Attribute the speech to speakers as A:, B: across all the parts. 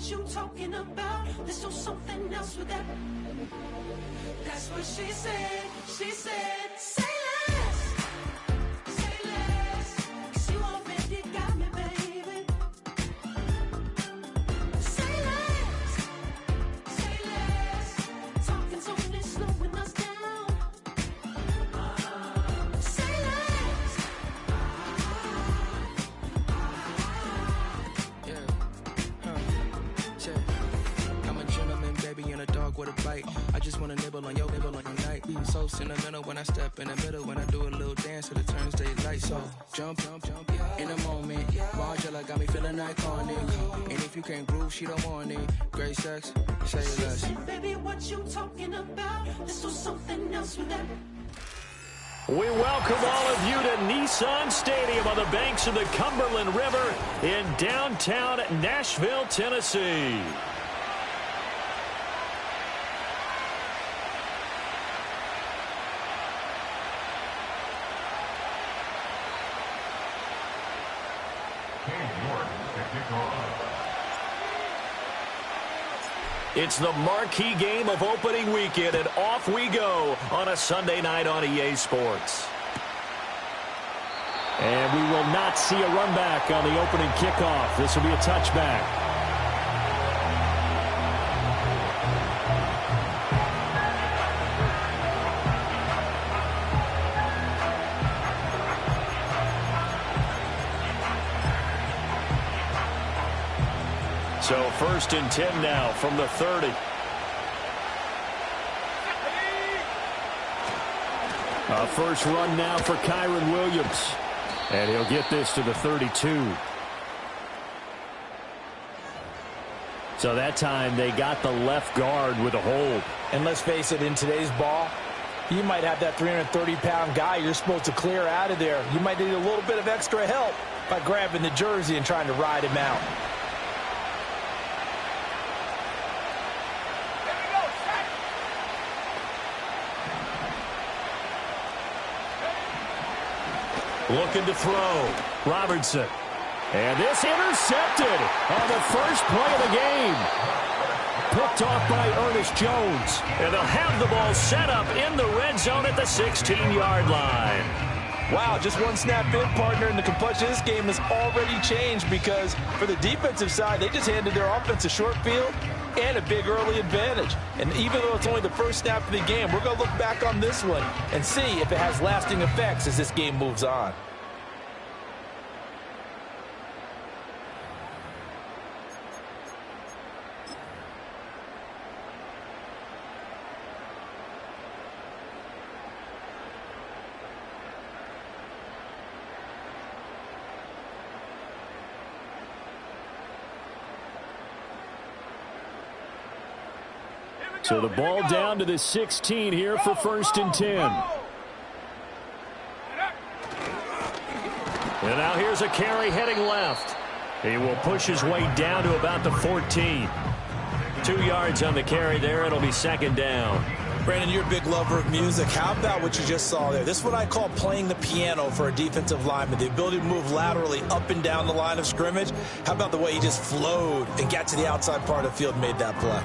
A: what you talking about. Let's do something else with that. That's what she said. She said, say less. Say less. 'Cause you already got me, baby. Say less. Say less. Talking's only slowing us down. Say less.
B: I'm a gentleman, baby, and a dog with a bite. I just wanna nibble on your night. Be so sentimental when I step in the middle. When I do a little dance to the turns daylight. So jump, in a moment. Margella got me feeling iconic. And if you can't groove, she don't want it. Great sex, say less.
A: Baby, what you talking about? Let's do something else with that.
C: We welcome all of you to Nissan Stadium on the banks of the Cumberland River in downtown Nashville, Tennessee. It's the marquee game of opening weekend, and off we go on a Sunday night on EA Sports. And we will not see a run back on the opening kickoff. This will be a touchback. So 1st and 10 now from the 30. A first run now for Kyron Williams. And he'll get this to the 32. So that time they got the left guard with a hold.
D: And let's face it, in today's ball, you might have that 330-pound guy you're supposed to clear out of there. You might need a little bit of extra help by grabbing the jersey and trying to ride him out.
C: Looking to throw. Robertson. And this intercepted on the first play of the game. Picked off by Ernest Jones. And they'll have the ball set up in the red zone at the 16-yard line.
D: Wow, just one snap in, partner, and the complexion of this game has already changed because for the defensive side, they just handed their offense a short field and a big early advantage. And even though it's only the first snap of the game, we're going to look back on this one and see if it has lasting effects as this game moves on.
C: So the ball down to the 16 here for 1st and 10. And now here's a carry heading left. He will push his way down to about the 14. 2 yards on the carry there. It'll be 2nd down.
D: Brandon, you're a big lover of music. How about what you just saw there? This is what I call playing the piano for a defensive lineman. The ability to move laterally up and down the line of scrimmage. How about the way he just flowed and got to the outside part of the field and made that play?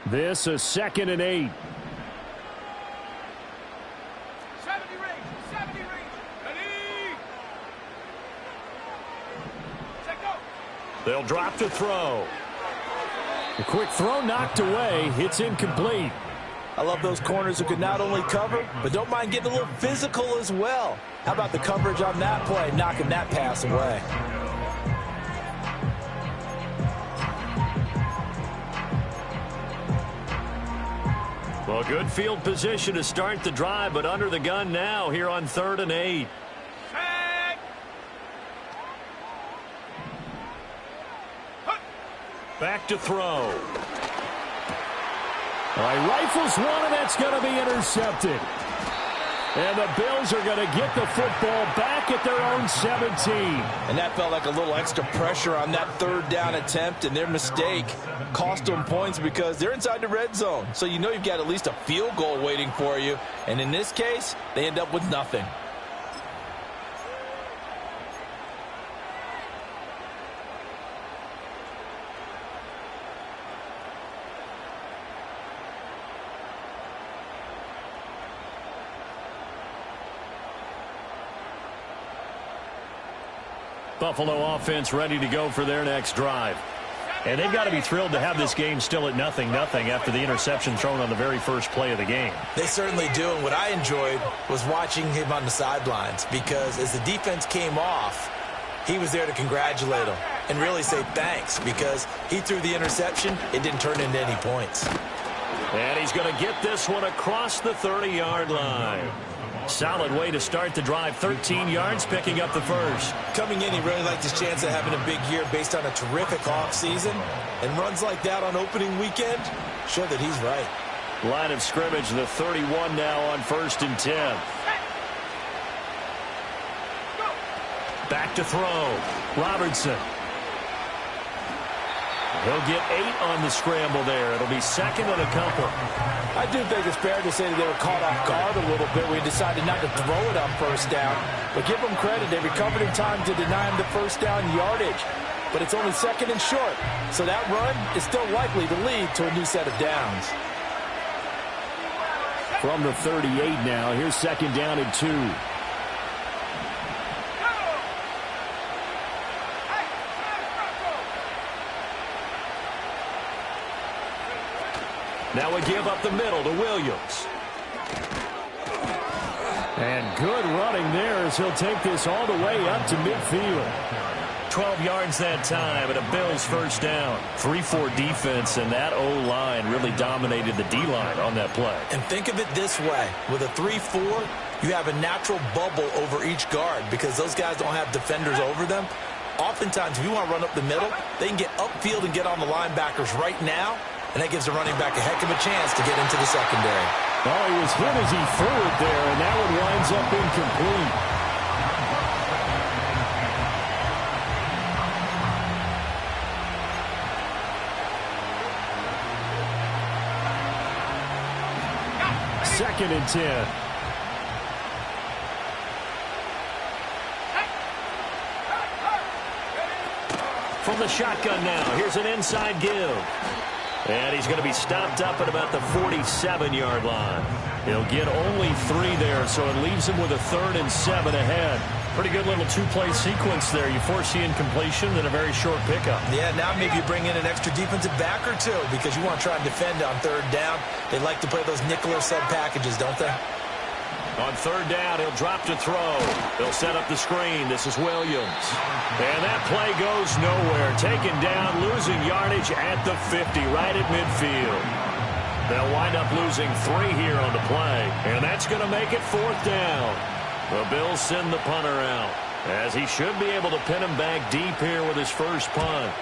C: This is 2nd and 8.
E: 70 range, ready. Set go.
C: They'll drop to throw. A quick throw knocked away. It's incomplete.
D: I love those corners who can not only cover, but don't mind getting a little physical as well. How about the coverage on that play, knocking that pass away?
C: Well, good field position to start the drive, but under the gun now here on 3rd and 8. Back to throw. He rifles one, and that's going to be intercepted. And the Bills are going to get the football back back at their own 17.
D: And that felt like a little extra pressure on that third down attempt, and their mistake cost them points because they're inside the red zone. So you know you've got at least a field goal waiting for you. And in this case, they end up with nothing.
C: Buffalo offense ready to go for their next drive. And they've got to be thrilled to have this game still at 0-0 after the interception thrown on the very first play of the game.
D: They certainly do, and what I enjoyed was watching him on the sidelines because as the defense came off, he was there to congratulate them and really say thanks because he threw the interception. It didn't turn into any points.
C: And he's going to get this one across the 30-yard line. Solid way to start the drive. 13 yards, picking up the first.
D: Coming in, he really liked his chance of having a big year based on a terrific offseason. And runs like that on opening weekend show that he's right.
C: Line of scrimmage, the 31 now on 1st and 10. Back to throw. Robertson. He'll get 8 on the scramble there. It'll be second and a couple.
D: I do think it's fair to say that they were caught off guard a little bit. We decided not to throw it on first down. But give them credit. They recovered in time to deny him the first down yardage. But it's only second and short. So that run is still likely to lead to a new set of downs.
C: From the 38 now, here's second down and 2. Now we give up the middle to Williams. And good running there as he'll take this all the way up to midfield. 12 yards that time and a Bills first down. 3-4 defense, and that O-line really dominated the D-line on that play.
D: And think of it this way. With a 3-4, you have a natural bubble over each guard because those guys don't have defenders over them. Oftentimes, if you want to run up the middle, they can get upfield and get on the linebackers right now. And that gives the running back a heck of a chance to get into the secondary.
C: Oh, he was hit as he threw it there, and that one winds up incomplete. Second and 10. From the shotgun now, here's an inside give. And he's going to be stopped up at about the 47-yard line. He'll get only 3 there, so it leaves him with a 3rd and 7 ahead. Pretty good little 2-play sequence there. You force the incompletion, then a very short pickup.
D: Yeah, now maybe you bring in an extra defensive back or two because you want to try and defend on 3rd down. They like to play those nickel or sub packages, don't they?
C: On 3rd down, he'll drop to throw. They'll set up the screen. This is Williams. And that play goes nowhere. Taken down, losing yardage at the 50, right at midfield. They'll wind up losing 3 here on the play. And that's going to make it 4th down. The Bills send the punter out, as he should be able to pin him back deep here with his first punt.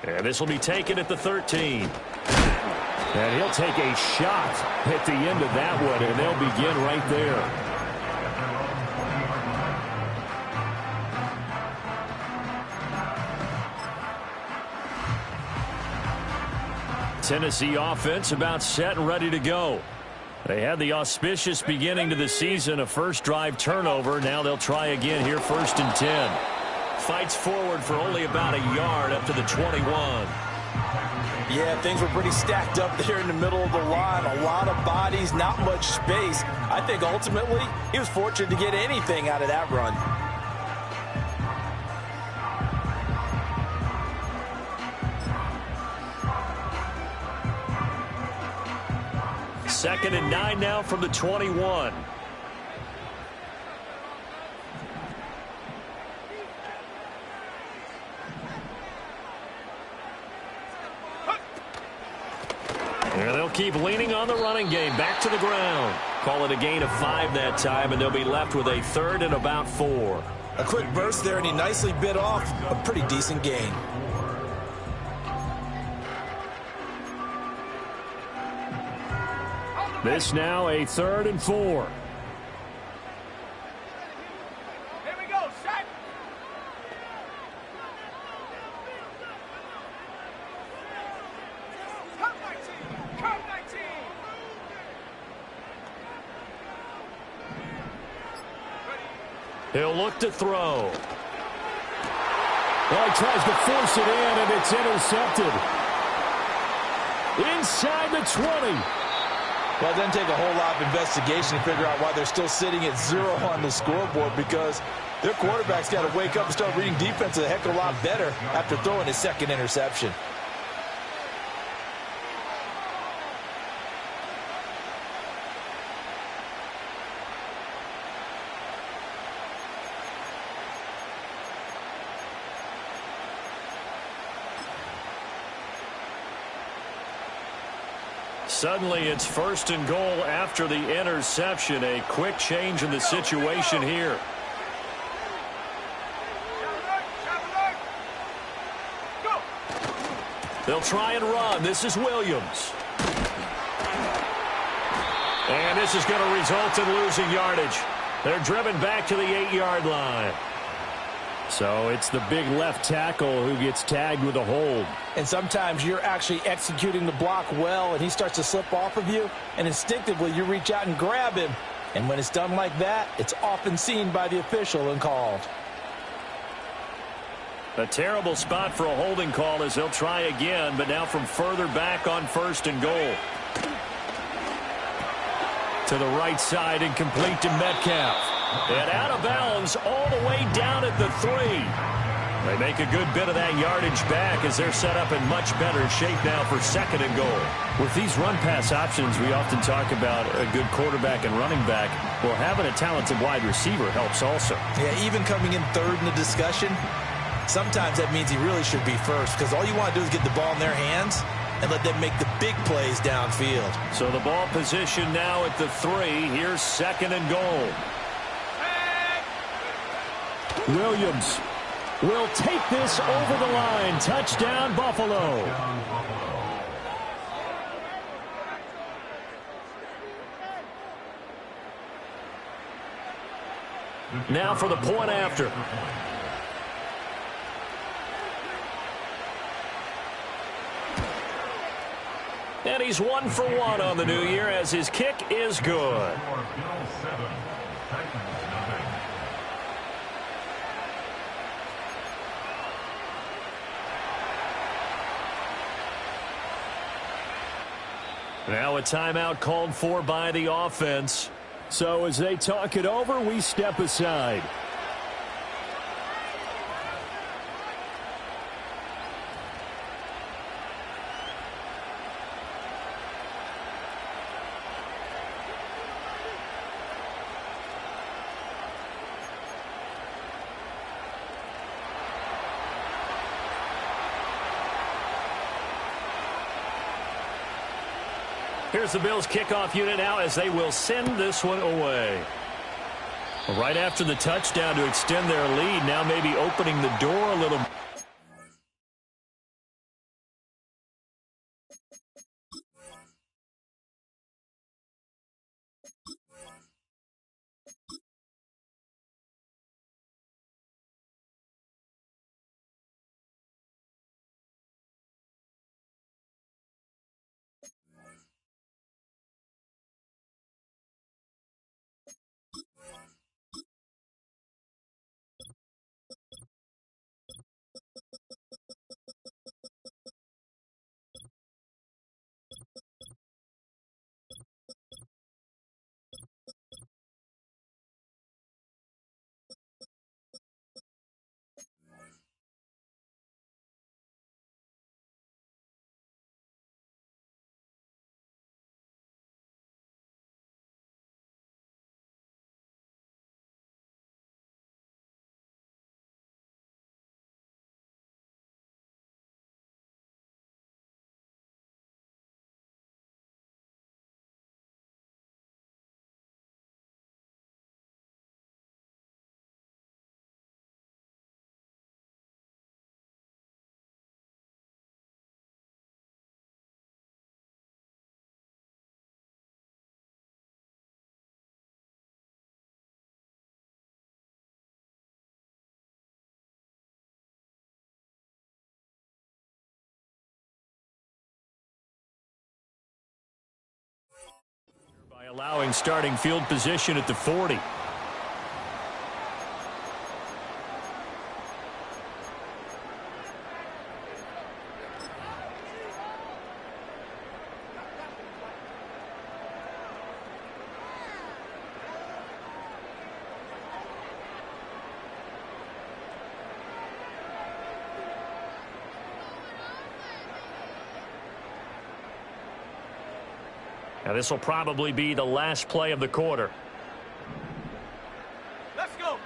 C: And this will be taken at the 13. And he'll take a shot at the end of that one, and they'll begin right there. Tennessee offense about set and ready to go. They had the auspicious beginning to the season, a first drive turnover. Now they'll try again here, 1st and 10. Fights forward for only about a yard up to the 21.
D: Yeah, things were pretty stacked up there in the middle of the line. A lot of bodies, not much space. I think ultimately he was fortunate to get anything out of that run.
C: Second and 9 now from the 21. And they'll keep leaning on the running game. Back to the ground. Call it a gain of 5 that time, and they'll be left with a 3rd and about 4.
D: A quick burst there, and he nicely bit off a pretty decent gain.
C: This now a 3rd and 4.
E: Here we go, set. Come 19, come 19.
C: He'll look to throw. Well, he tries to force it in, and it's intercepted. Inside the 20.
D: Well, it doesn't take a whole lot of investigation to figure out why they're still sitting at 0 on the scoreboard, because their quarterback's got to wake up and start reading defense a heck of a lot better after throwing his 2nd interception.
C: Suddenly, it's 1st and goal after the interception. A quick change in the situation here.
E: Go.
C: They'll try and run. This is Williams. And this is going to result in losing yardage. They're driven back to the 8-yard line. So it's the big left tackle who gets tagged with a hold.
D: And sometimes you're actually executing the block well, and he starts to slip off of you, and instinctively you reach out and grab him. And when it's done like that, it's often seen by the official and called.
C: A terrible spot for a holding call as they'll try again, but now from further back on 1st and goal. To the right side and complete to Metcalf. And out of bounds all the way down at the 3. They make a good bit of that yardage back as they're set up in much better shape now for 2nd and goal. With these run-pass options, we often talk about a good quarterback and running back. Well, having a talented wide receiver helps also.
D: Yeah, even coming in 3rd in the discussion, sometimes that means he really should be 1st, because all you want to do is get the ball in their hands and let them make the big plays downfield.
C: So the ball position now at the 3. Here's 2nd and goal. Williams will take this over the line. Touchdown, Buffalo. Now for the point after. And he's 1 for 1 on the new year as his kick is good. Now a timeout called for by the offense. So as they talk it over, we step aside. Here's the Bills kickoff unit now as they will send this one away. Right after the touchdown to extend their lead, now maybe opening the door a little. Allowing starting field position at the 40. Now this will probably be the last play of the quarter.
E: Let's go.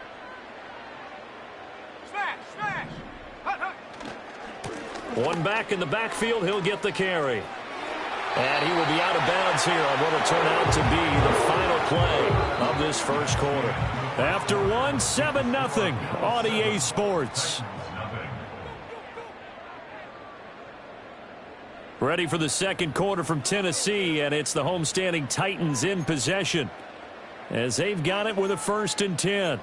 E: Smash, smash. Hut, hut.
C: One back in the backfield, he'll get the carry. And he will be out of bounds here on what will turn out to be the final play of this first quarter. After one, 7-0 on EA Sports. Ready for the second quarter from Tennessee, and it's the homestanding Titans in possession as they've got it with a 1st and 10.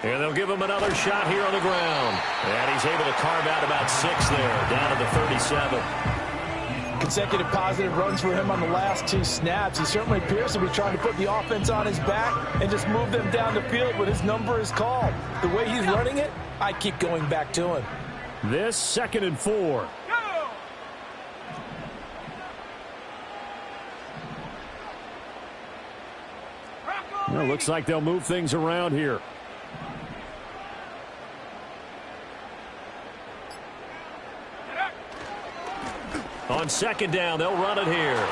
C: And they'll give him another shot here on the ground. And he's able to carve out about 6 there, down to the 37.
D: Consecutive positive runs for him on the last 2 snaps. He certainly appears to be trying to put the offense on his back and just move them down the field when his number is called. The way he's running it, I keep going back to him.
C: This 2nd and 4. Well, looks like they'll move things around here. On 2nd down, they'll run it here.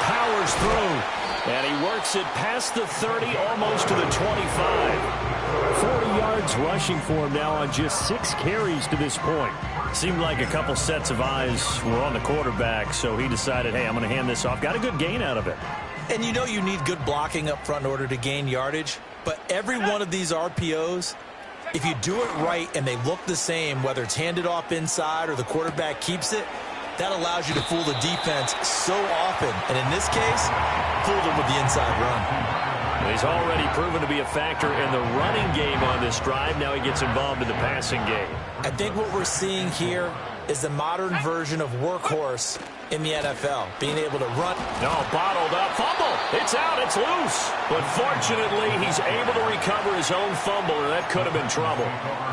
C: Powers through. And he works it past the 30, almost to the 25. 40 yards rushing for him now on just 6 carries to this point. Seemed like a couple sets of eyes were on the quarterback, so he decided, hey, I'm going to hand this off. Got a good gain out of it.
F: And you know you need good blocking up front in order to gain yardage. But every one of these RPOs, if you do it right and they look the same, whether it's handed off inside or the quarterback keeps it, that allows you to fool the defense so often. And in this case, fooled them with the inside run.
C: He's already proven to be a factor in the running game on this drive. Now he gets involved in the passing game.
F: I think what we're seeing here is the modern version of workhorse in the NFL, being able to run.
C: No, bottled up. Fumble. It's out. It's loose. But fortunately, he's able to recover his own fumble, and that could have been trouble.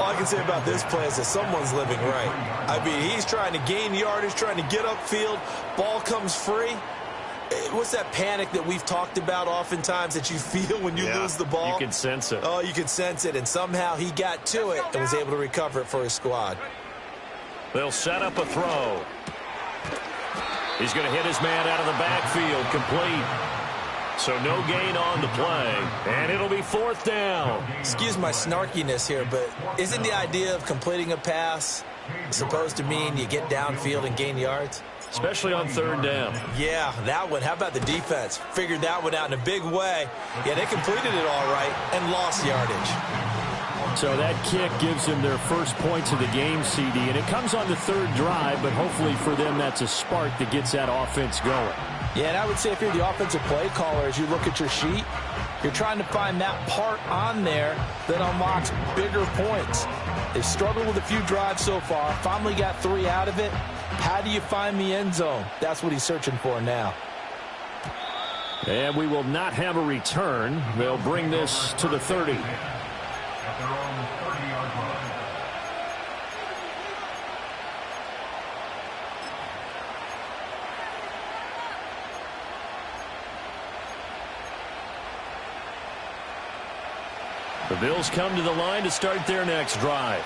F: All I can say about this play is that someone's living right. I mean, he's trying to gain yardage, trying to get upfield. Ball comes free. What's that panic that we've talked about oftentimes that you feel when you lose the ball?
C: You can sense it.
F: Oh, you can sense it, and somehow he got to it and was able to recover it for his squad.
C: They'll set up a throw. He's going to hit his man out of the backfield, complete. So no gain on the play, and it'll be 4th down.
F: Excuse my snarkiness here, but isn't the idea of completing a pass supposed to mean you get downfield and gain yards?
C: Especially on 3rd down.
F: Yeah, that one. How about the defense? Figured that one out in a big way. Yeah, they completed it all right and lost yardage.
C: So that kick gives them their first points of the game, CD, and it comes on the 3rd drive, but hopefully for them that's a spark that gets that offense going.
F: Yeah, and I would say if you're the offensive play caller, as you look at your sheet, you're trying to find that part on there that unlocks bigger points. They've struggled with a few drives so far, finally got 3 out of it. How do you find the end zone? That's what he's searching for now.
C: And we will not have a return. They'll bring this to the 30. The Bills come to the line to start their next drive.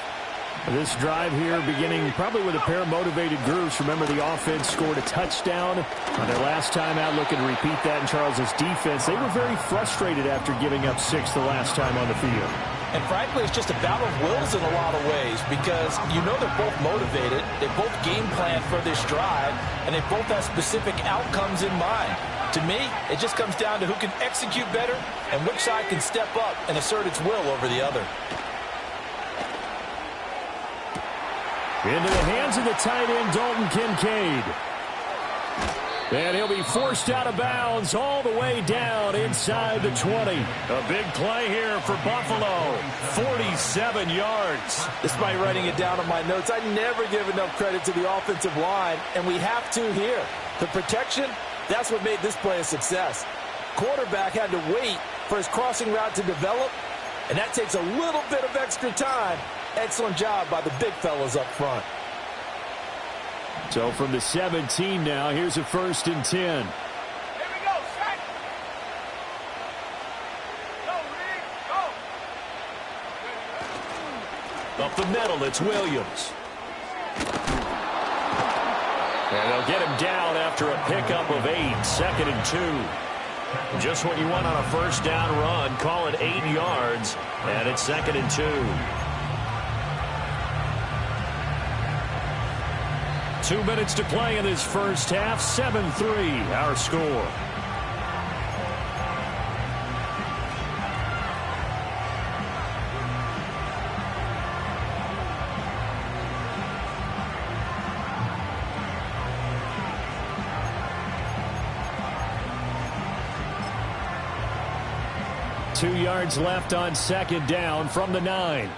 C: This drive here beginning probably with a pair of motivated groups. Remember, the offense scored a touchdown on their last time out, looking to repeat that in Charles's defense. They were very frustrated after giving up 6 the last time on the field.
D: And frankly, it's just a battle of wills in a lot of ways because you know they're both motivated, they both game plan for this drive, and they both have specific outcomes in mind. To me, it just comes down to who can execute better and which side can step up and assert its will over the other.
C: Into the hands of the tight end, Dalton Kincaid. And he'll be forced out of bounds all the way down inside the 20. A big play here for Buffalo. 47 yards.
D: Despite writing it down on my notes, I never give enough credit to the offensive line, and we have to here. The protection, that's what made this play a success. Quarterback had to wait for his crossing route to develop, and that takes a little bit of extra time. Excellent job by the big fellas up front.
C: So from the 17 now, here's a 1st and 10.
E: Here we go, set. Go, Reed, go.
C: Up the middle, it's Williams. And they'll get him down after a pickup of 8, 2nd and 2. Just what you want on a first down run. Call it 8 yards, and it's 2nd and 2. 2 minutes to play in this first half. 7-3, our score. Two yards left on 2nd down from the 9.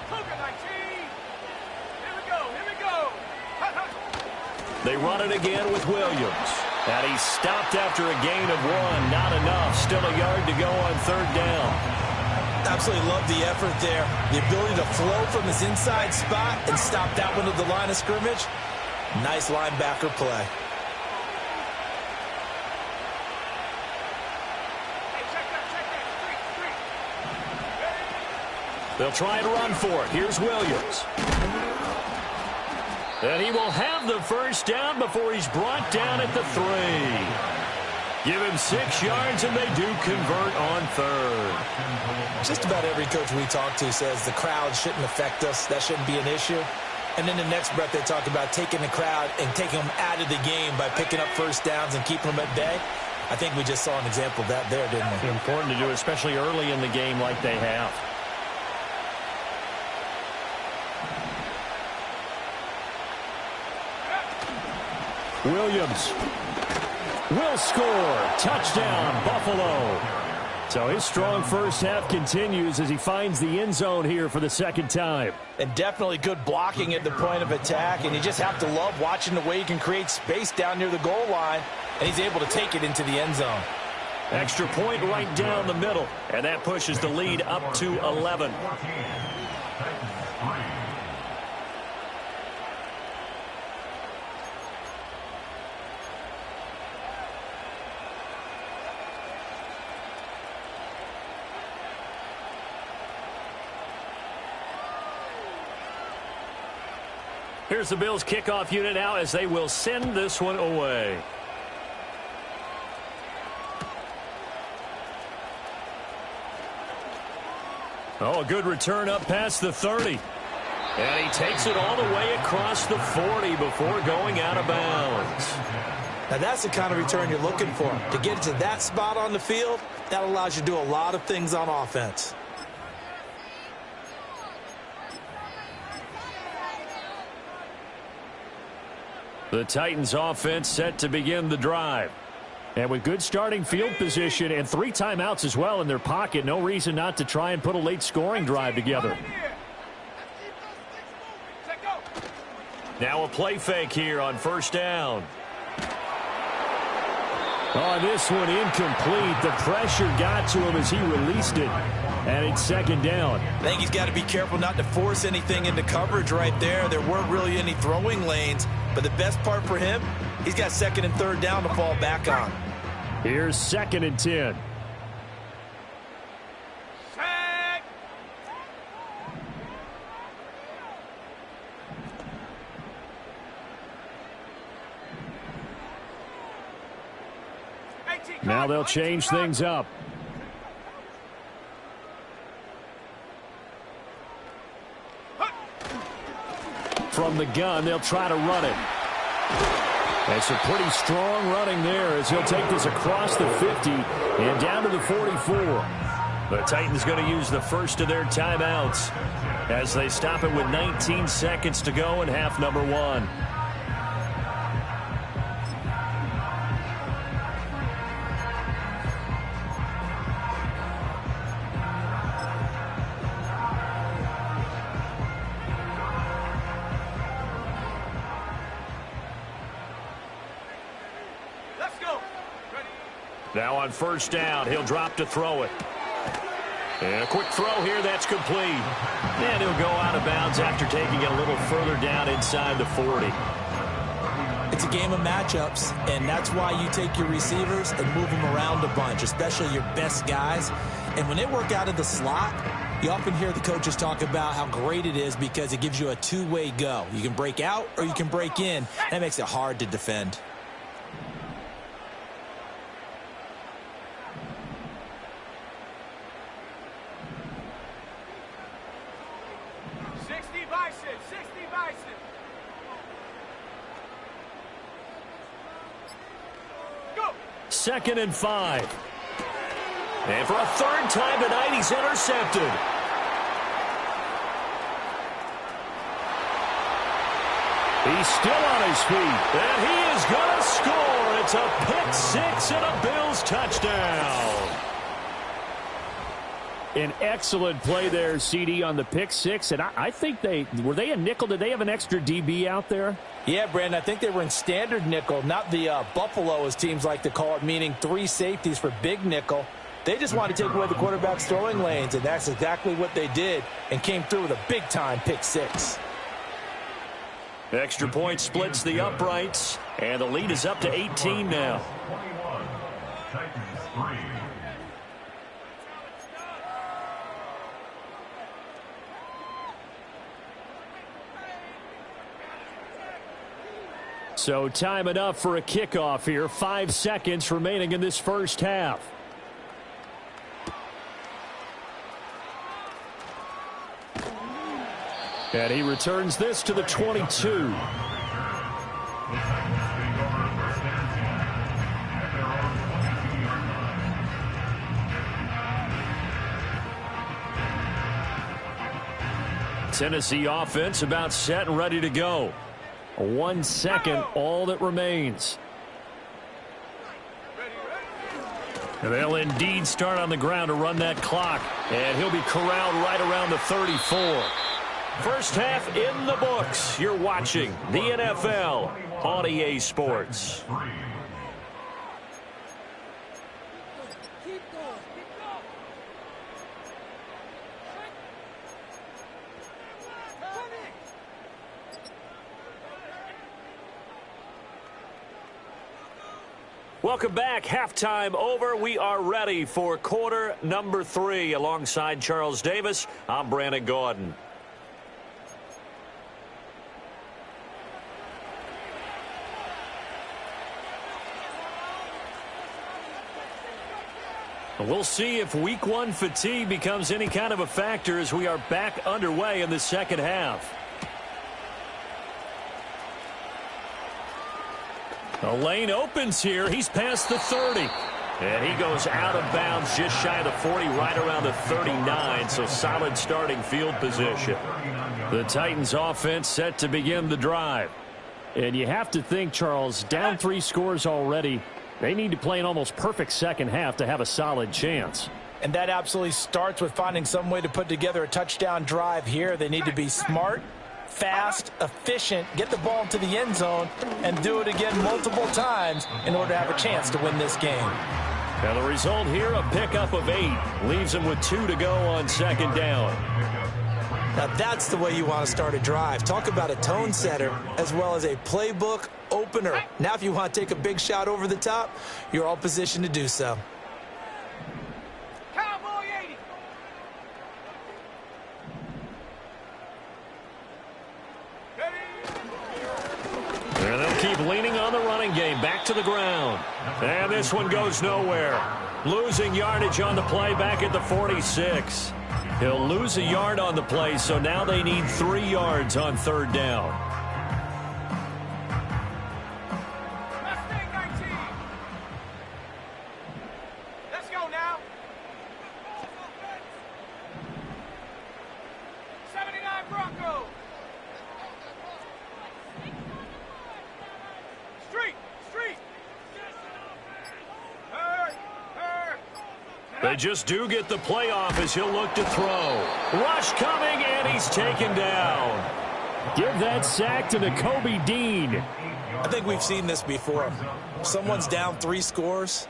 C: They run it again with Williams. And he's stopped after a gain of 1. Not enough. Still a yard to go on 3rd down.
D: Absolutely love the effort there. The ability to flow from his inside spot and stop that one at the line of scrimmage. Nice linebacker play.
C: They'll try and run for it. Here's Williams. And he will have the first down before he's brought down at the 3. Give him 6 yards, and they do convert on 3rd.
D: Just about every coach we talk to says the crowd shouldn't affect us. That shouldn't be an issue. And in the next breath, they talk about taking the crowd and taking them out of the game by picking up first downs and keeping them at bay. I think we just saw an example of that there, didn't we?
C: Important to do, especially early in the game like they have. Williams will score. Touchdown, Buffalo. So his strong first half continues as he finds the end zone here for the 2nd time.
D: And definitely good blocking at the point of attack. And you just have to love watching the way he can create space down near the goal line. And he's able to take it into the end zone.
C: Extra point right down the middle. And that pushes the lead up to 11. Here's the Bills' kickoff unit now as they will send this one away. Oh, a good return up past the 30. And he takes it all the way across the 40 before going out of bounds.
D: Now that's the kind of return you're looking for. To get to that spot on the field, that allows you to do a lot of things on offense.
C: The Titans offense set to begin the drive. And with good starting field position and 3 timeouts as well in their pocket, no reason not to try and put a late scoring drive together. Now a play fake here on 1st down. Oh, this one incomplete. The pressure got to him as he released it. And it's 2nd down.
D: I think he's got to be careful not to force anything into coverage right there. There weren't really any throwing lanes. But the best part for him, he's got 2nd and 3rd down to fall back on.
C: Here's 2nd and 10.
E: Set.
C: Now they'll change things up. From the gun, they'll try to run it. That's a pretty strong running there as he'll take this across the 50 and down to the 44. The Titans going to use the first of their timeouts as they stop it with 19 seconds to go in half number 1. Now on first down, he'll drop to throw it. And a quick throw here, that's complete. And he'll go out of bounds after taking it a little further down inside the 40.
F: It's a game of matchups, and that's why you take your receivers and move them around a bunch, especially your best guys. And when they work out of the slot, you often hear the coaches talk about how great it is because it gives you a two-way go. You can break out or you can break in. That makes it hard to defend.
C: Second and 5. And for a third time tonight, he's intercepted. He's still on his feet, and he is going to score. It's a pick six and a Bills touchdown. An excellent play there, CD, on the pick six. And I think were they a nickel? Did they have an extra DB out there?
F: Yeah, Brandon, I think they were in standard nickel, not the Buffalo, as teams like to call it, meaning 3 safeties for big nickel. They just wanted to take away the quarterback's throwing lanes, and that's exactly what they did and came through with a big-time pick six.
C: Extra point splits the uprights, and the lead is up to 18 now. So time enough for a kickoff here. 5 seconds remaining in this first half. And he returns this to the 22. Tennessee offense about set and ready to go. 1 second, all that remains. And they'll indeed start on the ground to run that clock. And he'll be corralled right around the 34. First half in the books. You're watching the NFL on EA Sports. Welcome back. Halftime over. We are ready for quarter number 3. Alongside Charles Davis, I'm Brandon Gordon. We'll see if week 1 fatigue becomes any kind of a factor as we are back underway in the second half. The lane opens here. He's past the 30. And he goes out of bounds just shy of the 40, right around the 39. So solid starting field position. The Titans offense set to begin the drive. And you have to think, Charles, down 3 scores already. They need to play an almost perfect second half to have a solid chance.
F: And that absolutely starts with finding some way to put together a touchdown drive here. They need to be smart, fast, efficient, get the ball into the end zone, and do it again multiple times in order to have a chance to win this game.
C: Now the result here, a pickup of 8. Leaves them with 2 to go on second down.
F: Now that's the way you want to start a drive. Talk about a tone setter as well as a playbook opener. Now if you want to take a big shot over the top, you're all positioned to do so.
E: Cowboy 80.
C: And they'll keep leaning on the running game. Back to the ground. And this one goes nowhere. Losing yardage on the play back at the 46. He'll lose a yard on the play, so now they need 3 yards on 3rd down.
E: Mustang 19. Let's go now. 79 Broncos. Street.
C: They just do get the playoff as he'll look to throw. Rush coming, and he's taken down. Give that sack to the Kobe Dean.
F: I think we've seen this before. Someone's down 3 scores.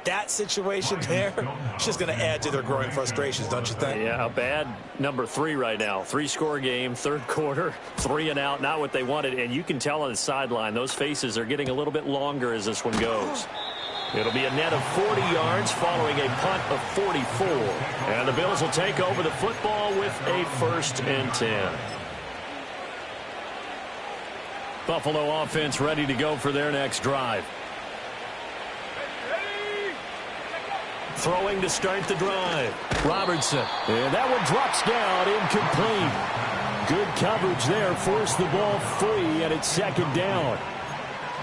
F: That situation there, it's just going to add to their growing frustrations, don't you think?
C: Yeah, a bad number 3 right now. 3-score game, 3rd quarter, 3 and out, not what they wanted. And you can tell on the sideline, those faces are getting a little bit longer as this one goes. It'll be a net of 40 yards following a punt of 44. And the Bills will take over the football with a 1st and 10. Buffalo offense ready to go for their next drive. Throwing to start the drive. Robertson. And that one drops down, incomplete. Good coverage there. Forced the ball free, and it's 2nd down.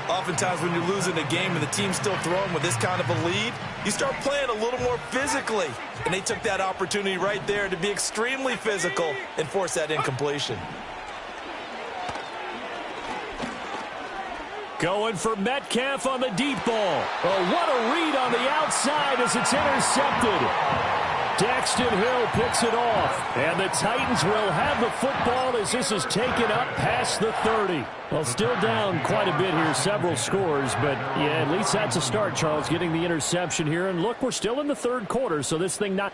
F: Oftentimes when you're losing a game and the team's still throwing with this kind of a lead, you start playing a little more physically. And they took that opportunity right there to be extremely physical and force that incompletion.
C: Going for Metcalf on the deep ball. Oh, what a read on the outside as it's intercepted. Daxton Hill picks it off. And the Titans will have the football as this is taken up past the 30. Well, still down quite a bit here, several scores. But, yeah, at least that's a start, Charles, getting the interception here. And, look, we're still in the 3rd quarter, so this thing not...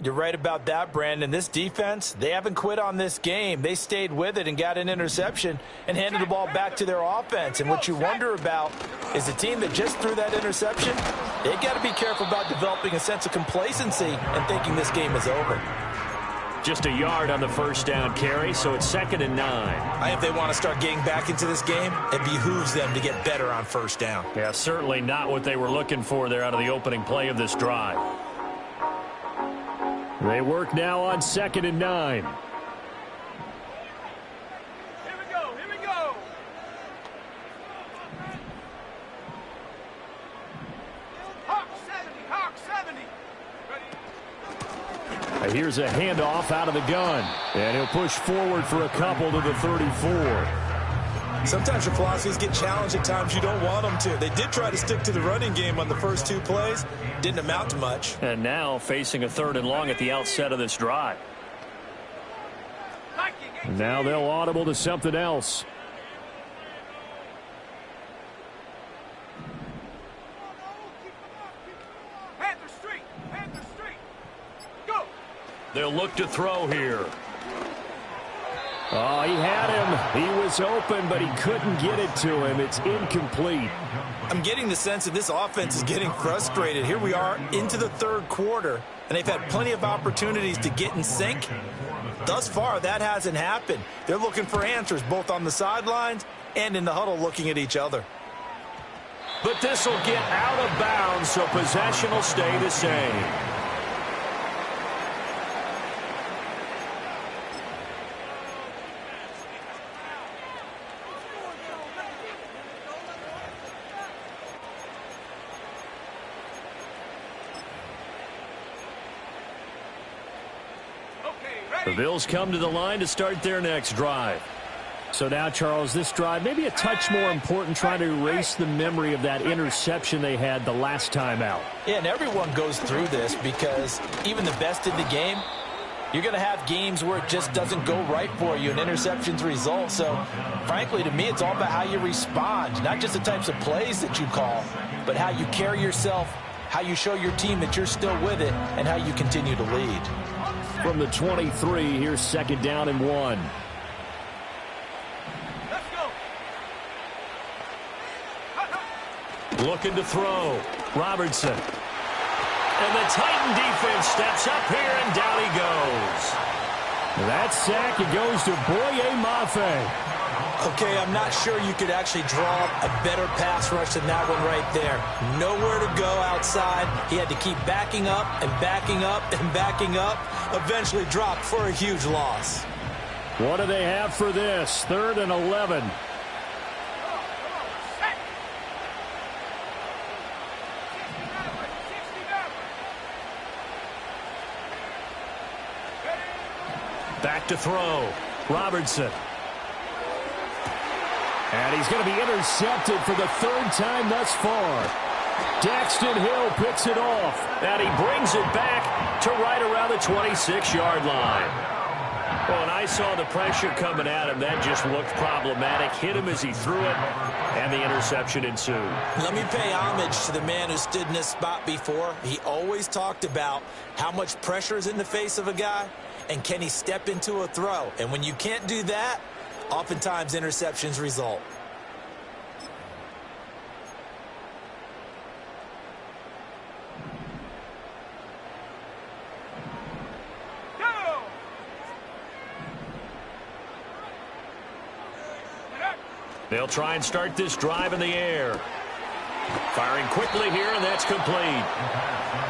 F: You're right about that, Brandon. This defense, they haven't quit on this game. They stayed with it and got an interception and handed the ball back to their offense. And what you wonder about is the team that just threw that interception, they got to be careful about developing a sense of complacency and thinking this game is over.
C: Just a yard on the 1st down carry, so it's 2nd and 9.
F: I think if they want to start getting back into this game, it behooves them to get better on 1st down.
C: Yeah, certainly not what they were looking for there out of the opening play of this drive. They work now on 2nd and 9.
E: Here we go. Hawk 70. Ready?
C: Here's a handoff out of the gun. And he'll push forward for a couple to the 34.
F: Sometimes your philosophies get challenged at times you don't want them to. They did try to stick to the running game on the first 2 plays. Didn't amount to much.
C: And now facing a 3rd and long at the outset of this drive. And now they'll audible to something else.
E: Panther Street. Go.
C: They'll look to throw here. Oh, he had him. He was open, but he couldn't get it to him. It's incomplete.
F: I'm getting the sense that this offense is getting frustrated. Here we are into the 3rd quarter, and they've had plenty of opportunities to get in sync. Thus far, that hasn't happened. They're looking for answers both on the sidelines and in the huddle looking at each other.
C: But this will get out of bounds, so possession will stay the same. The Bills come to the line to start their next drive. So now, Charles, this drive maybe a touch more important, trying to erase the memory of that interception they had the last time out.
F: Yeah, and everyone goes through this because even the best in the game, you're going to have games where it just doesn't go right for you and interceptions result. So, frankly, to me, it's all about how you respond, not just the types of plays that you call, but how you carry yourself, how you show your team that you're still with it, and how you continue to lead.
C: From the 23, here's 2nd down and 1. Looking to throw. Robertson. And the Titan defense steps up here, and down he goes. That sack, it goes to Boye Mafe.
F: Okay, I'm not sure you could actually draw a better pass rush than that one right there. Nowhere to go outside. He had to keep backing up and backing up and backing up. Eventually dropped for a huge loss.
C: What do they have for this? 3rd and 11. Back to throw. Robertson. And he's going to be intercepted for the 3rd time thus far. Daxton Hill picks it off. And he brings it back to right around the 26-yard line. Well, and I saw the pressure coming at him. That just looked problematic. Hit him as he threw it, and the interception ensued.
F: Let me pay homage to the man who stood in this spot before. He always talked about how much pressure is in the face of a guy, and can he step into a throw? And when you can't do that, oftentimes interceptions result.
C: They'll try and start this drive in the air. Firing quickly here, and that's complete.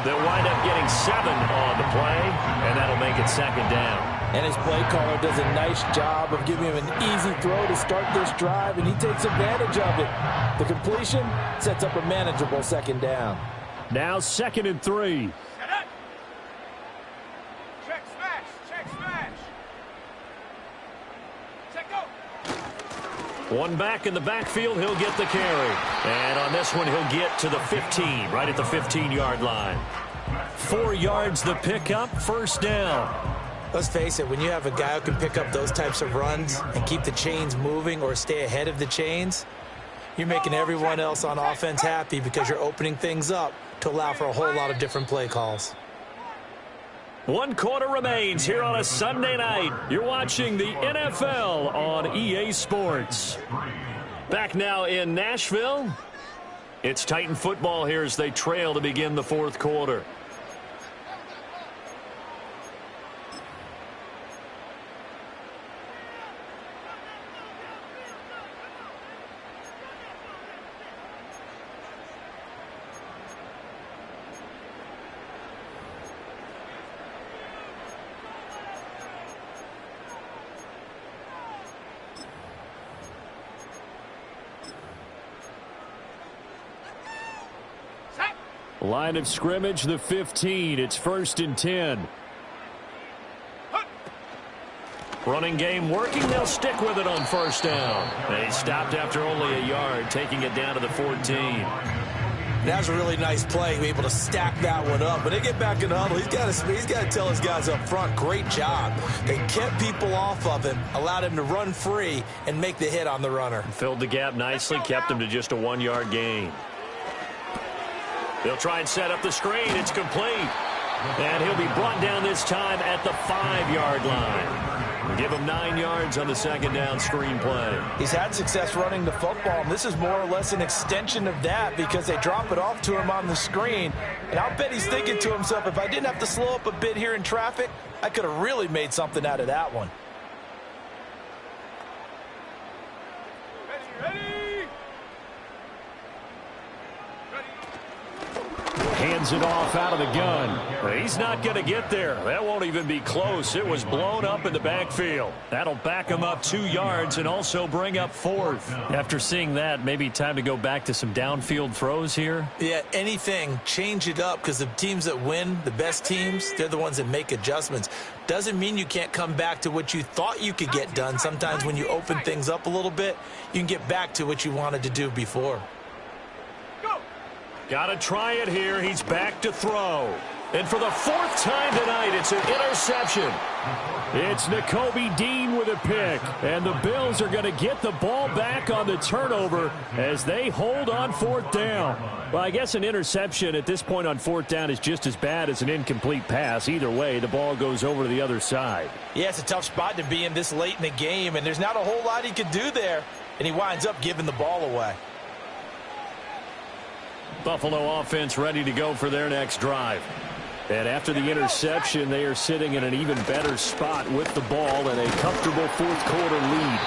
C: They'll wind up getting 7 on the play, and that'll make it 2nd down.
D: And his play caller does a nice job of giving him an easy throw to start this drive, and he takes advantage of it. The completion sets up a manageable 2nd down.
C: Now 2nd and 3.
E: Check smash. Check smash. Check go.
C: One back in the backfield, he'll get the carry. And on this one, he'll get to the 15, right at the 15-yard line. 4 yards the pickup, 1st down.
F: Let's face it, when you have a guy who can pick up those types of runs and keep the chains moving or stay ahead of the chains, you're making everyone else on offense happy because you're opening things up to allow for a whole lot of different play calls.
C: 1 quarter remains here on a Sunday night. You're watching the NFL on EA Sports. Back now in Nashville. It's Titan football here as they trail to begin the 4th quarter. Line of scrimmage, the 15. It's 1st and 10. Running game working. They'll stick with it on 1st down. They stopped after only a yard, taking it down to the 14.
F: That was a really nice play, able to stack that one up. When they get back in the huddle, he's got to tell his guys up front, great job. They kept people off of him, allowed him to run free and make the hit on the runner.
C: Filled the gap nicely, kept him to just a 1-yard gain. They'll try and set up the screen. It's complete. And he'll be brought down this time at the 5-yard line. Give him 9 yards on the 2nd down screen play.
D: He's had success running the football, and this is more or less an extension of that because they drop it off to him on the screen. And I'll bet he's thinking to himself, if I didn't have to slow up a bit here in traffic, I could have really made something out of that one.
C: Hands Hands it off out of the gun. He's not going to get there. That won't even be close. It was blown up in the backfield. That'll back him up 2 yards and also bring up 4th.
G: After seeing that, maybe time to go back to some downfield throws here.
F: Yeah, anything, change it up, because the teams that win, the best teams, they're the ones that make adjustments. Doesn't mean you can't come back to what you thought you could get done. Sometimes when you open things up a little bit, you can get back to what you wanted to do before.
C: Got to try it here. He's back to throw. And for the 4th time tonight, it's an interception. It's Nakobe Dean with a pick. And the Bills are going to get the ball back on the turnover as they hold on 4th down.
G: Well, I guess an interception at this point on 4th down is just as bad as an incomplete pass. Either way, the ball goes over to the other side.
F: Yeah, it's a tough spot to be in this late in the game, and there's not a whole lot he could do there. And he winds up giving the ball away.
C: Buffalo offense ready to go for their next drive. And after the interception, they are sitting in an even better spot with the ball and a comfortable 4th quarter lead.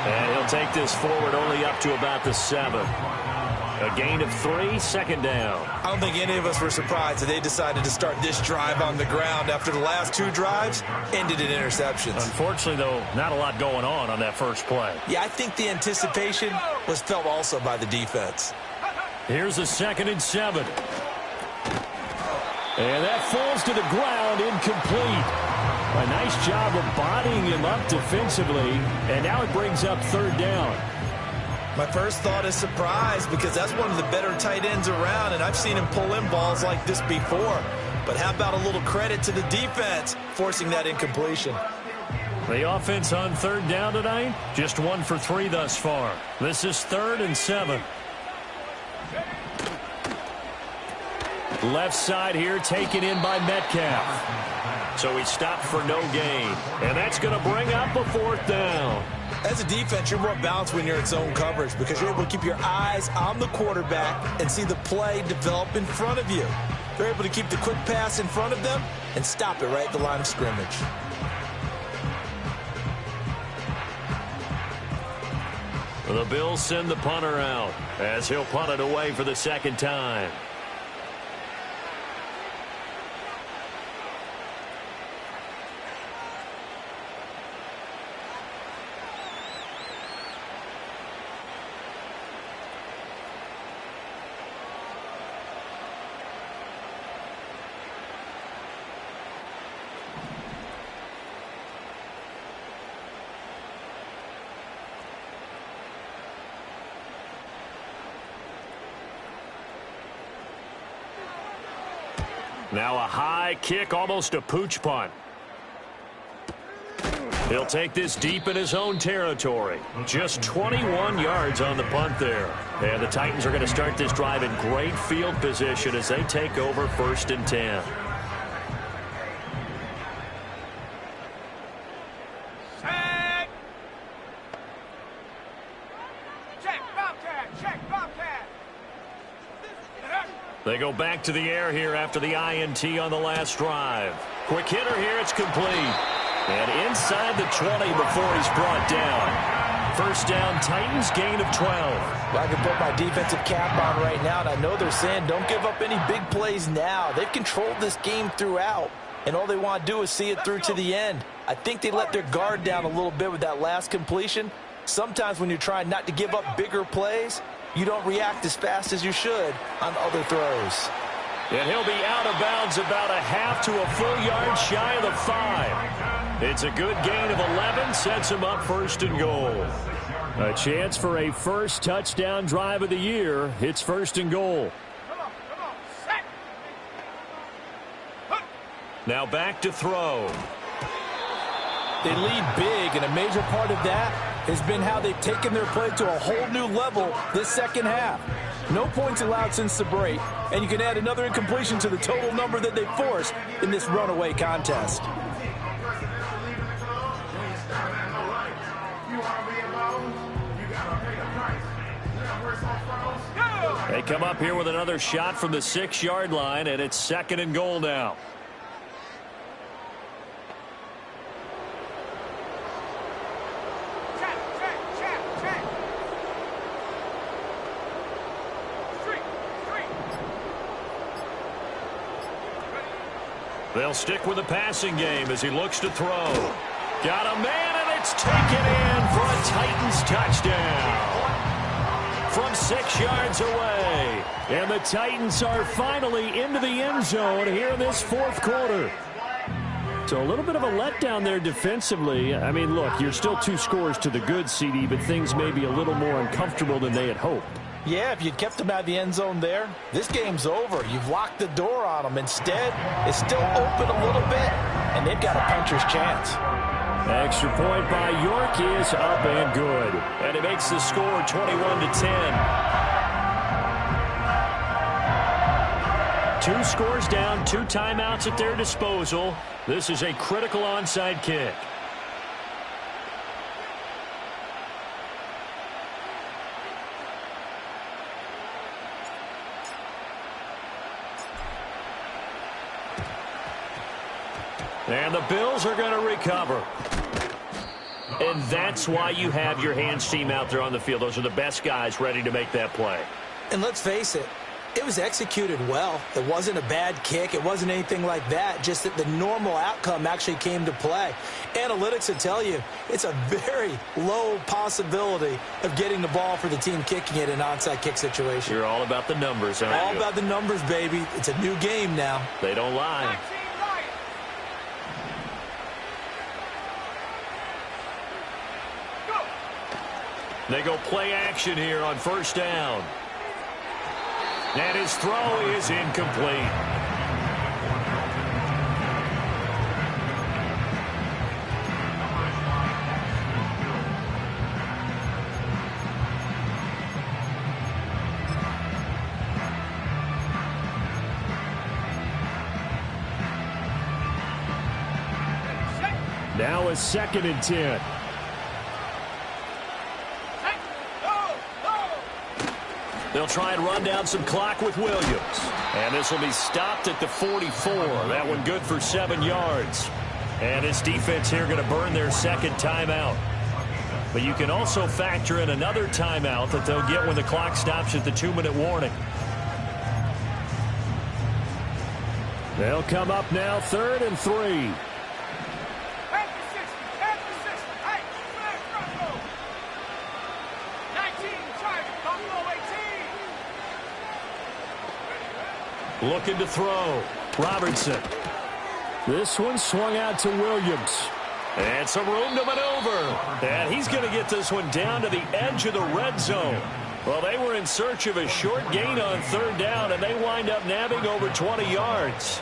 C: And he'll take this forward only up to about the 7. A gain of 3, 2nd down.
F: I don't think any of us were surprised that they decided to start this drive on the ground after the last 2 drives ended in interceptions.
C: Unfortunately, though, not a lot going on that first play.
F: Yeah, I think the anticipation was felt also by the defense.
C: Here's a 2nd and 7. And that falls to the ground, incomplete. A nice job of bodying him up defensively, and now it brings up 3rd down.
F: My first thought is surprise, because that's one of the better tight ends around, and I've seen him pull in balls like this before. But how about a little credit to the defense forcing that incompletion?
C: The offense on 3rd down tonight, just 1 for 3 thus far. This is 3rd and 7. Left side here taken in by Metcalf. So he stopped for no gain. And that's going to bring up a 4th down.
F: As a defense, you're more balanced when you're in zone coverage because you're able to keep your eyes on the quarterback and see the play develop in front of you. They're able to keep the quick pass in front of them and stop it right at the line of scrimmage.
C: The Bills send the punter out as he'll punt it away for the 2nd time. Now a high kick, almost a pooch punt. He'll take this deep in his own territory. Just 21 yards on the punt there. And the Titans are going to start this drive in great field position as they take over 1st and 10. They go back to the air here after the INT on the last drive. Quick hitter here, it's complete. And inside the 20 before he's brought down. 1st down, Titans, gain of 12.
F: Well, I can put my defensive cap on right now, and I know they're saying don't give up any big plays now. They've controlled this game throughout, and all they want to do is see it through to the end. I think they let their guard down a little bit with that last completion. Sometimes when you're trying not to give up bigger plays, you don't react as fast as you should on other throws.
C: And he'll be out of bounds about a half to a full yard shy of the 5. It's a good gain of 11, sets him up 1st and goal. A chance for a first touchdown drive of the year. It's 1st and goal. Now back to throw.
H: They lead big, and a major part of that has been how they've taken their play to a whole new level this 2nd half. No points allowed since the break, and you can add another incompletion to the total number that they forced in this runaway contest.
C: They come up here with another shot from the 6-yard line, and it's 2nd and goal now. They'll stick with the passing game as he looks to throw. Got a man, and it's taken in for a Titans touchdown from 6 yards away.
G: And the Titans are finally into the end zone here in this fourth quarter. So a little bit of a letdown there defensively. I mean, look, you're still 2 scores to the good, CD, but things may be a little more uncomfortable than they had hoped.
H: Yeah, if you'd kept them out of the end zone there, this game's over. You've locked the door on them. Instead, it's still open a little bit, and they've got a puncher's chance.
G: Extra point by York is up and good.
C: And it makes the score 21-10.
G: 2 scores down, 2 timeouts at their disposal.
C: This is a critical onside kick. And the Bills are going to recover. And that's why you have your hands team out there on the field. Those are the best guys ready to make that play.
F: And let's face it, it was executed well. It wasn't a bad kick. It wasn't anything like that. Just that the normal outcome actually came to play. Analytics will tell you it's a very low possibility of getting the ball for the team kicking it in an onside kick situation.
C: You're all about the numbers, aren't you?
F: All about the numbers, baby. It's a new game now.
C: They don't lie. They go play action here on first down. And his throw is incomplete.
G: Now a 2nd and 10.
C: They'll try and run down some clock with Williams. And this will be stopped at the 44. That one good for 7 yards. And this defense here going to burn their 2nd timeout. But you can also factor in another timeout that they'll get when the clock stops at the 2-minute warning.
G: They'll come up now 3rd and 3.
C: Looking to throw. Robertson.
G: This one swung out to Williams.
C: And some room to maneuver. And he's going to get this one down to the edge of the red zone. Well, they were in search of a short gain on 3rd down, and they wind up nabbing over 20 yards.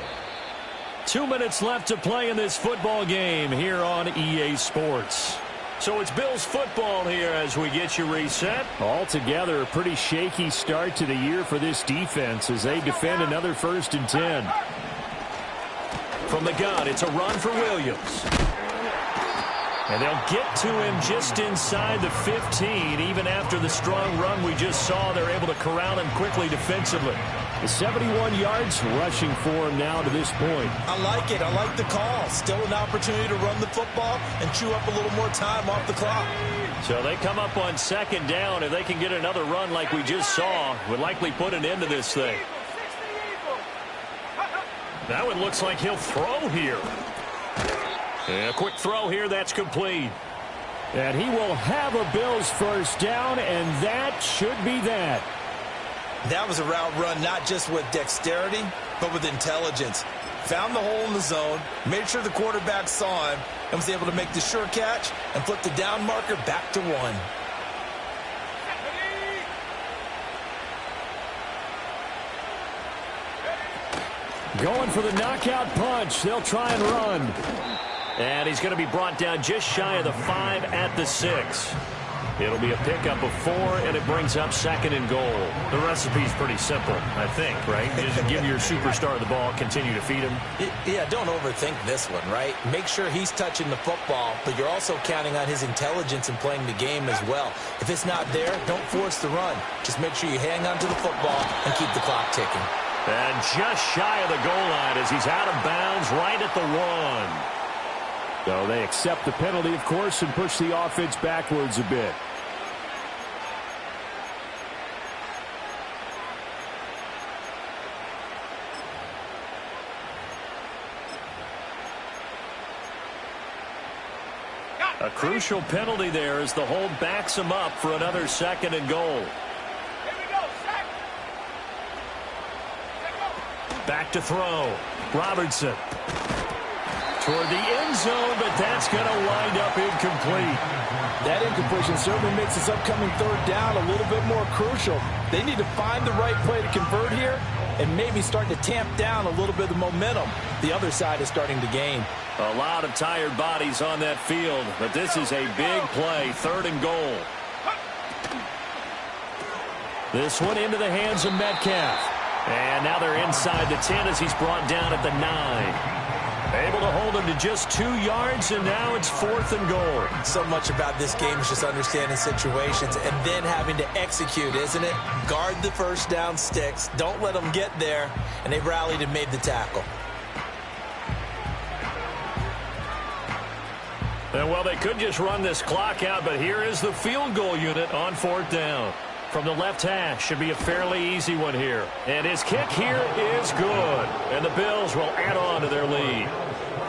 C: 2 minutes left to play in this football game here on EA Sports. So it's Bills football here as we get you reset.
G: Altogether, a pretty shaky start to the year for this defense as they defend another 1st and 10.
C: From the gun, it's a run for Williams. And they'll get to him just inside the 15. Even after the strong run we just saw, they're able to corral him quickly defensively.
G: The 71 yards rushing for him now to this point.
F: I like it. I like the call. Still an opportunity to run the football and chew up a little more time off the clock.
C: So they come up on 2nd down. If they can get another run like we just saw, would likely put an end to this thing. That one looks like he'll throw here. And a quick throw here. That's complete.
G: And he will have a Bills 1st down, and that should be that.
F: That was a route run not just with dexterity, but with intelligence. Found the hole in the zone, made sure the quarterback saw him, and was able to make the sure catch and flip the down marker back to 1.
G: Going for the knockout punch. They'll try and run.
C: And he's going to be brought down just shy of the 5 at the 6. It'll be a pickup of 4, and it brings up 2nd and goal. The recipe's pretty simple, I think, right? Just give your superstar the ball, continue to feed him.
F: Yeah, don't overthink this one, right? Make sure he's touching the football, but you're also counting on his intelligence in playing the game as well. If it's not there, don't force the run. Just make sure you hang on to the football and keep the clock ticking.
C: And just shy of the goal line as he's out of bounds right at the 1.
G: So they accept the penalty, of course, and push the offense backwards a bit.
C: A crucial penalty there as the hold backs him up for another 2nd and goal.
E: Here we go, sack.
C: Back to throw. Robertson. Toward the end zone, but that's going to wind up incomplete.
H: That incompletion certainly makes this upcoming 3rd down a little bit more crucial. They need to find the right play to convert here and maybe start to tamp down a little bit of the momentum the other side is starting to gain.
C: A lot of tired bodies on that field, but this is a big play, 3rd and goal. This one into the hands of Metcalf. And now they're inside the 10 as he's brought down at the 9. Able to hold him to just 2 yards, and now it's 4th and goal.
F: So much about this game is just understanding situations and then having to execute, isn't it? Guard the first down sticks. Don't let them get there. And they rallied and made the tackle.
C: And, well, they could just run this clock out, but here is the field goal unit on 4th down. From the left hash, should be a fairly easy one here. And his kick here is good. And the Bills will add on to their lead.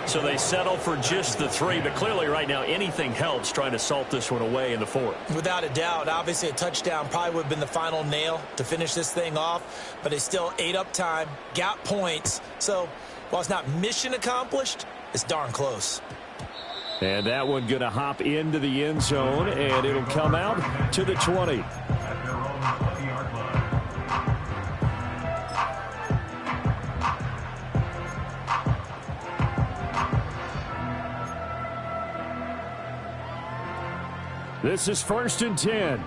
C: So they settle for just the 3, but clearly right now anything helps trying to salt this one away in the 4th.
F: Without a doubt, obviously a touchdown probably would have been the final nail to finish this thing off, but they still ate up time, got points. So while it's not mission accomplished, it's darn close.
G: And that one going to hop into the end zone, and it'll come out to the 20. This is 1st and 10.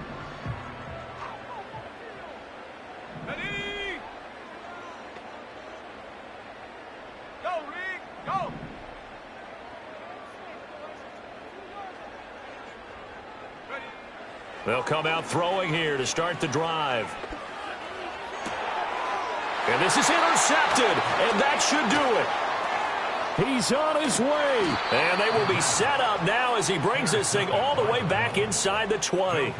E: Ready? Go, Reed, go. Ready?
C: They'll come out throwing here to start the drive. And this is intercepted, and that should do it.
G: He's on his way.
C: And they will be set up now as he brings this thing all the way back inside the 20.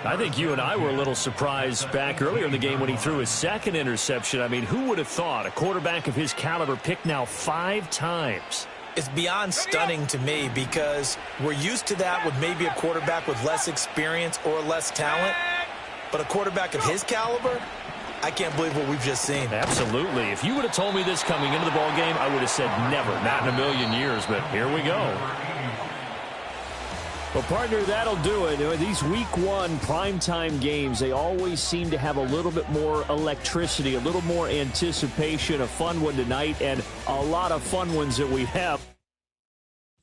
C: I think you and I were a little surprised back earlier in the game when he threw his 2nd interception. I mean, who would have thought a quarterback of his caliber picked now 5 times?
F: It's beyond stunning to me because we're used to that with maybe a quarterback with less experience or less talent. But a quarterback of his caliber, I can't believe what we've just seen.
C: Absolutely. If you would have told me this coming into the ballgame, I would have said never, not in a million years, but here we go.
G: Well, partner, that'll do it. These Week 1 primetime games, they always seem to have a little bit more electricity, a little more anticipation, a fun one tonight, and a lot of fun ones that we have.